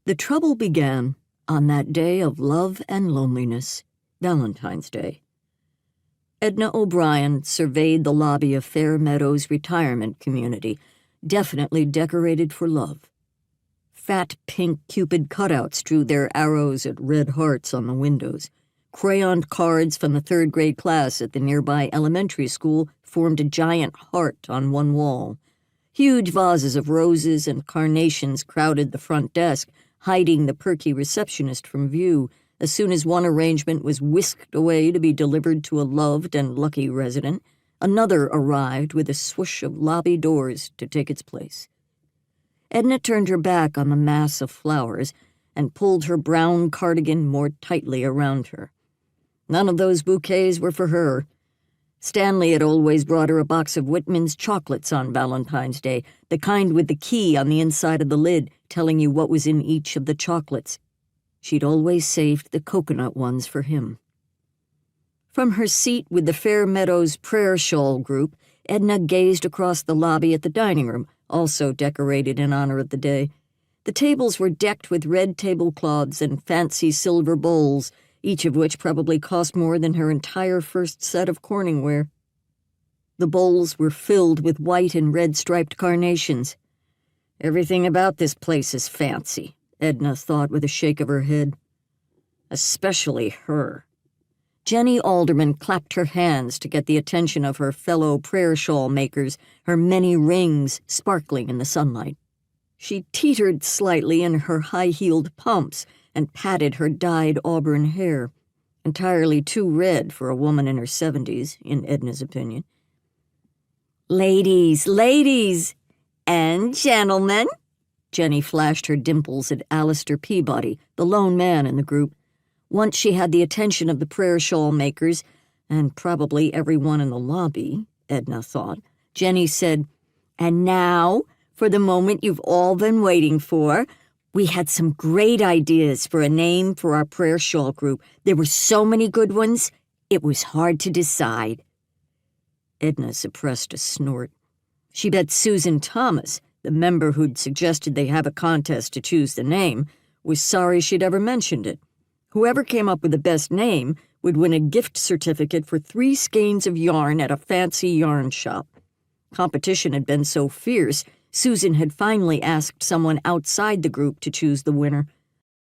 The trouble began on that day of love and loneliness, Valentine's Day. Edna O'Brian surveyed the lobby of Meadows Retirement Community, definitely decorated for love. Fat pink Cupid cutouts drew their arrows at red hearts on the windows. Crayoned cards from the third-grade class at the nearby elementary school formed a giant heart on one wall. Huge vases of roses and carnations crowded the front desk, hiding the perky receptionist from view as soon as one arrangement was whisked away to be delivered to a loved and lucky resident. Another arrived with a swoosh of lobby doors to take its place. Edna turned her back on the mass of flowers and pulled her brown cardigan more tightly around her. None of those bouquets were for her. Stanley had always brought her a box of Whitman's chocolates on Valentine's Day, the kind with the key on the inside of the lid telling you what was in each of the chocolates. She'd always saved the coconut ones for him. From her seat with the Fair Meadows prayer shawl group, Edna gazed across the lobby at the dining room, also decorated in honor of the day. The tables were decked with red tablecloths and fancy silver bowls, each of which probably cost more than her entire first set of Corningware. The bowls were filled with white and red striped carnations. Everything about this place is fancy, Edna thought with a shake of her head. Especially her. Jenny Alderman clapped her hands to get the attention of her fellow prayer shawl makers, her many rings sparkling in the sunlight. She teetered slightly in her high-heeled pumps and patted her dyed auburn hair, entirely too red for a woman in her 70s, in Edna's opinion. "Ladies, and gentlemen," Jenny flashed her dimples at Alistair Peabody, the lone man in the group. Once she had the attention of the prayer shawl makers, and probably everyone in the lobby, Edna thought, Jenny said, "And now, for the moment you've all been waiting for. We had some great ideas for a name for our prayer shawl group. There were so many good ones, it was hard to decide." Edna suppressed a snort. She bet Susan Thomas, the member who'd suggested they have a contest to choose the name, was sorry she'd ever mentioned it. Whoever came up with the best name would win a gift certificate for 3 skeins of yarn at a fancy yarn shop. Competition had been so fierce, Susan had finally asked someone outside the group to choose the winner.